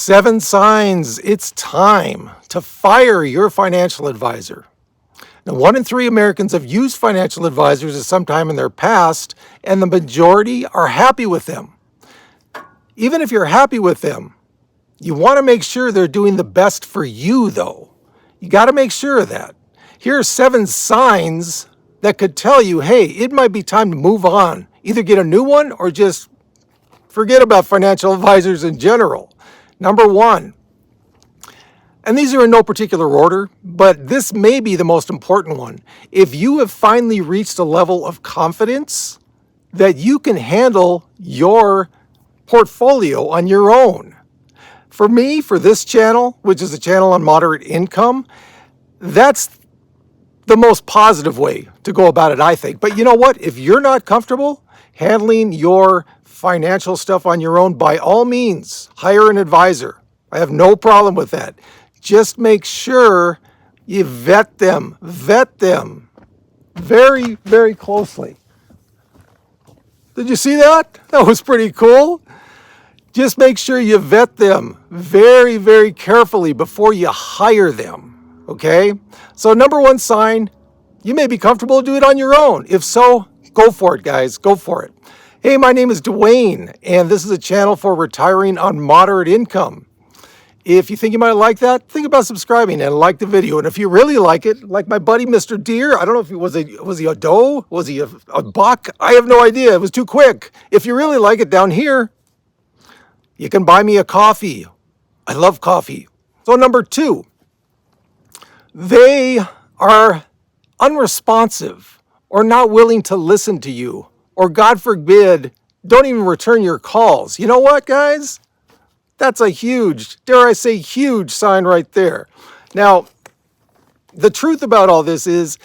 7 signs it's time to fire your financial advisor. Now, 1 in 3 Americans have used financial advisors at some time in their past, and the majority are happy with them. Even if you're happy with them, you want to make sure they're doing the best for you, though. You got to make sure of that. Here are 7 signs that could tell you, hey, it might be time to move on. Either get a new one or just forget about financial advisors in general. Number 1, and these are in no particular order, but this may be the most important one. If you have finally reached a level of confidence that you can handle your portfolio on your own. For me, for this channel, which is a channel on moderate income, that's the most positive way to go about it, I think. But you know what? If you're not comfortable handling your financial stuff on your own, by all means, hire an advisor. I have no problem with that. Just make sure you vet them very, very closely. Did you see that? That was pretty cool. Just make sure you vet them very, very carefully before you hire them, okay? So number 1 sign, you may be comfortable to do it on your own. If so, go for it, guys, go for it. Hey, my name is Duane, and this is a channel for retiring on moderate income. If you think you might like that, think about subscribing and like the video. And if you really like it, like my buddy Mr. Deer, I don't know if he was he a doe? Was he a buck? I have no idea. It was too quick. If you really like it, down here, you can buy me a coffee. I love coffee. So number 2, they are unresponsive or not willing to listen to you, or God forbid, don't even return your calls. You know what, guys? That's a huge, dare I say, huge sign right there. Now, the truth about all this is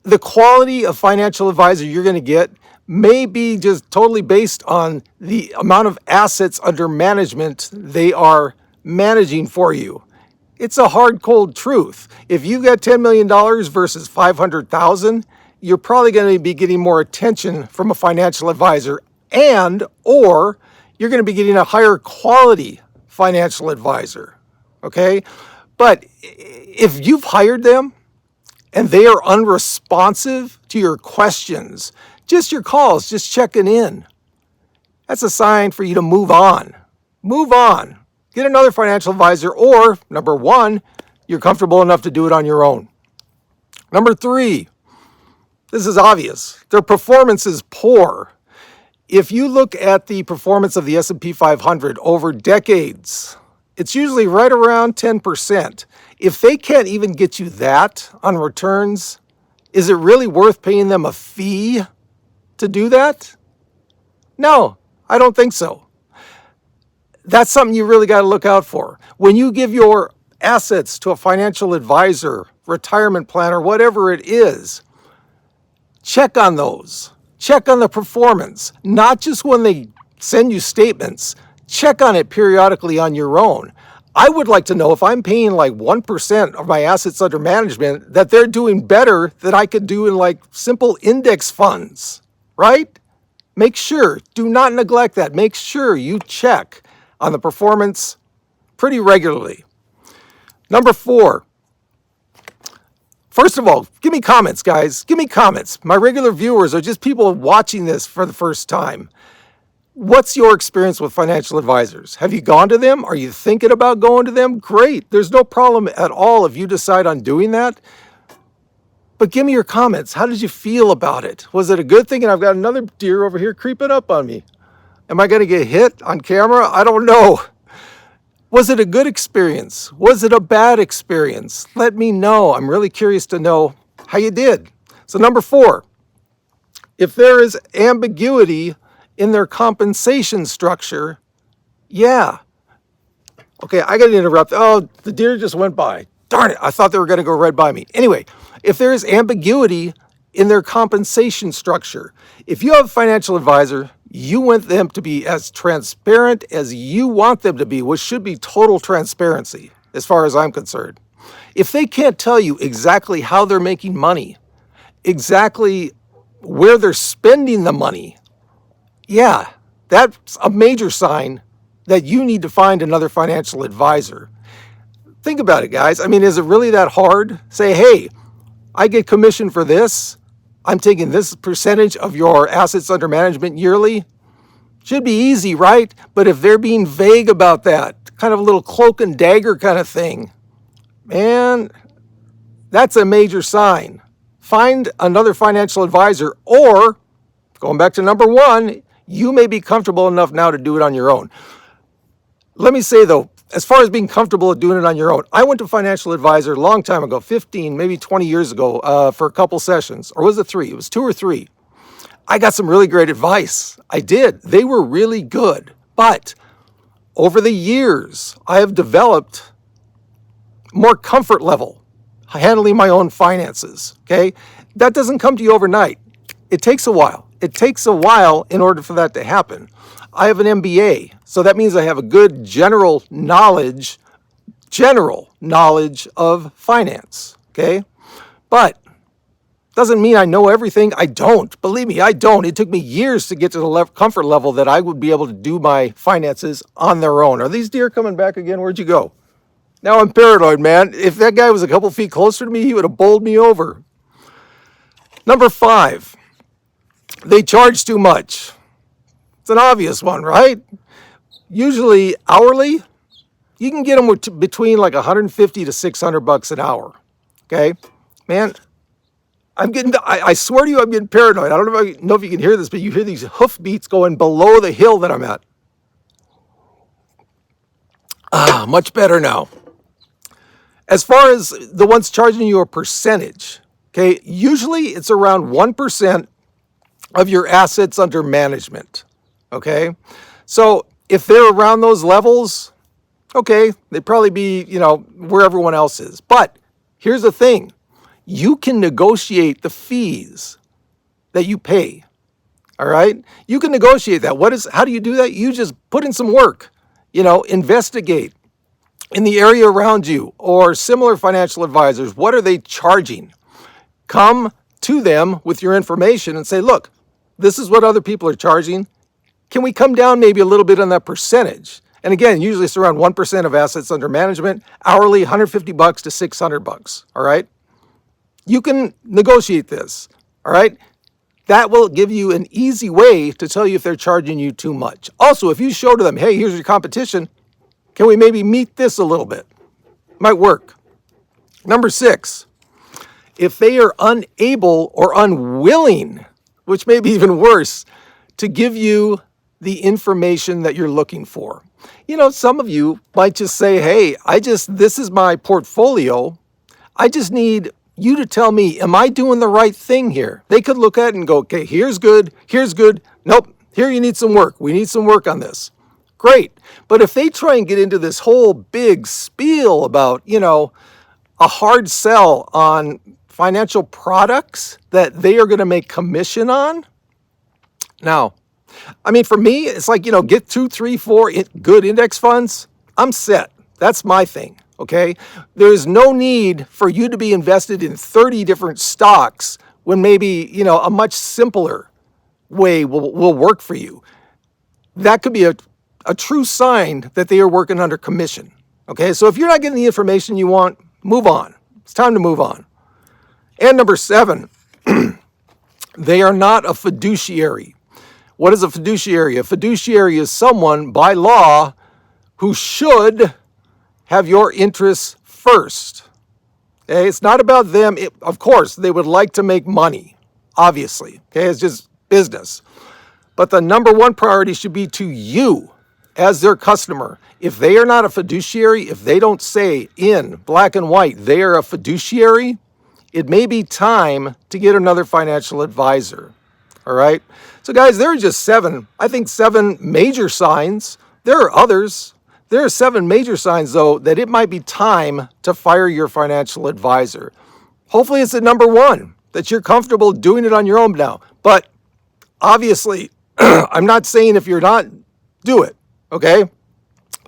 the quality of financial advisor you're going to get may be just totally based on the amount of assets under management they are managing for you. It's a hard, cold truth. If you got $10 million versus $500,000, you're probably going to be getting more attention from a financial advisor, or you're going to be getting a higher quality financial advisor, okay? But if you've hired them and they are unresponsive to your questions, just your calls, just checking in, that's a sign for you to move on. Move on. Get another financial advisor, or number 1, you're comfortable enough to do it on your own. Number 3, this is obvious. Their performance is poor. If you look at the performance of the S&P 500 over decades, it's usually right around 10%. If they can't even get you that on returns, is it really worth paying them a fee to do that? No, I don't think so. That's something you really got to look out for. When you give your assets to a financial advisor, retirement plan, or whatever it is, check on those. Check on the performance, not just when they send you statements. Check on it periodically on your own. I would like to know if I'm paying like 1% of my assets under management, that they're doing better than I could do in like simple index funds, right? Make sure, do not neglect that. Make sure you check on the performance pretty regularly. Number 4, first of all, give me comments, guys. Give me comments. My regular viewers are just people watching this for the first time. What's your experience with financial advisors? Have you gone to them? Are you thinking about going to them? Great. There's no problem at all if you decide on doing that. But give me your comments. How did you feel about it? Was it a good thing? And I've got another deer over here creeping up on me. Am I going to get hit on camera? I don't know. Was it a good experience? Was it a bad experience? Let me know. I'm really curious to know how you did. So number 4, if there is ambiguity in their compensation structure, yeah. Okay, I got to interrupt. Oh, the deer just went by. Darn it, I thought they were going to go right by me. Anyway, if there is ambiguity in their compensation structure, if you have a financial advisor, you want them to be as transparent as you want them to be, which should be total transparency as far as I'm concerned. If they can't tell you exactly how they're making money, exactly where they're spending the money, yeah, that's a major sign that you need to find another financial advisor. Think about it, guys. I mean, is it really that hard? Say, hey, I get commission for this. I'm taking this percentage of your assets under management yearly. Should be easy, right? But if they're being vague about that, kind of a little cloak and dagger kind of thing, man, that's a major sign. Find another financial advisor, or going back to number one, you may be comfortable enough now to do it on your own. Let me say though, as far as being comfortable at doing it on your own, I went to a financial advisor a long time ago, 15, maybe 20 years ago, for a couple sessions. Or was it 3? It was 2 or 3. I got some really great advice. I did. They were really good. But over the years, I have developed more comfort level handling my own finances, okay? That doesn't come to you overnight. It takes a while. It takes a while in order for that to happen. I have an MBA, so that means I have a good general knowledge of finance, okay? But doesn't mean I know everything. I don't. Believe me, I don't. It took me years to get to the comfort level that I would be able to do my finances on their own. Are these deer coming back again? Where'd you go? Now I'm paranoid, man. If that guy was a couple feet closer to me, he would have bowled me over. Number 5, they charge too much. It's an obvious one, right? Usually hourly, you can get them between like 150 to 600 bucks an hour. Okay, man, I swear to you, I'm getting paranoid. I don't know if you can hear this, but you hear these hoof beats going below the hill that I'm at. Much better now. As far as the ones charging you a percentage, okay, usually it's around 1% of your assets under management, okay? So if they're around those levels, okay, they'd probably be, where everyone else is. But here's the thing. You can negotiate the fees that you pay, all right? You can negotiate that. How do you do that? You just put in some work, investigate in the area around you or similar financial advisors. What are they charging? Come to them with your information and say, look, this is what other people are charging. Can we come down maybe a little bit on that percentage? And again, usually it's around 1% of assets under management, hourly, 150 bucks to 600 bucks, all right? You can negotiate this, all right? That will give you an easy way to tell you if they're charging you too much. Also, if you show to them, hey, here's your competition, can we maybe meet this a little bit? Might work. Number 6, if they are unable or unwilling, which may be even worse, to give you the information that you're looking for. Some of you might just say, hey, this is my portfolio. I just need you to tell me, am I doing the right thing here? They could look at it and go, okay, here's good. Nope, here you need some work. We need some work on this. Great. But if they try and get into this whole big spiel about, a hard sell on financial products that they are going to make commission on. Now, for me, it's like, get 2, 3, 4 good index funds. I'm set. That's my thing. Okay. There's no need for you to be invested in 30 different stocks when maybe, a much simpler way will work for you. That could be a true sign that they are working under commission. Okay. So if you're not getting the information you want, move on. It's time to move on. And number 7, they are not a fiduciary. What is a fiduciary? A fiduciary is someone by law who should have your interests first. Okay? It's not about them. Of course, they would like to make money, obviously. Okay? It's just business. But the number 1 priority should be to you as their customer. If they are not a fiduciary, if they don't say in black and white they are a fiduciary, it may be time to get another financial advisor. All right? So guys, there are just 7 major signs. There are others. There are 7 major signs, though, that it might be time to fire your financial advisor. Hopefully it's at number 1, that you're comfortable doing it on your own now. But obviously, I'm not saying if you're not, do it, okay?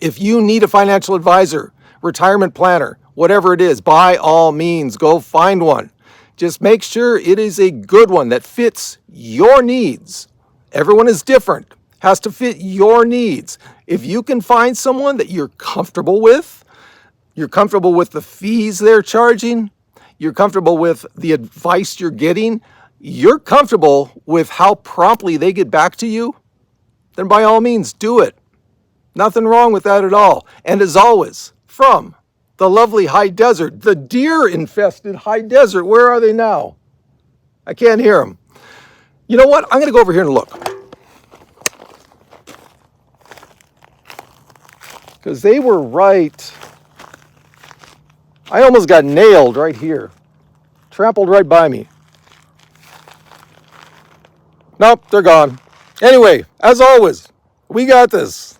If you need a financial advisor, retirement planner, whatever it is, by all means, go find one. Just make sure it is a good one that fits your needs. Everyone is different. has to fit your needs. If you can find someone that you're comfortable with the fees they're charging, you're comfortable with the advice you're getting, you're comfortable with how promptly they get back to you, then by all means do it. Nothing wrong with that at all. And as always, from the lovely high desert, the deer-infested high desert, where are they now? I can't hear them. You know what? I'm going to go over here and look. Because they were right. I almost got nailed right here. Trampled right by me. Nope, they're gone. Anyway, as always, we got this.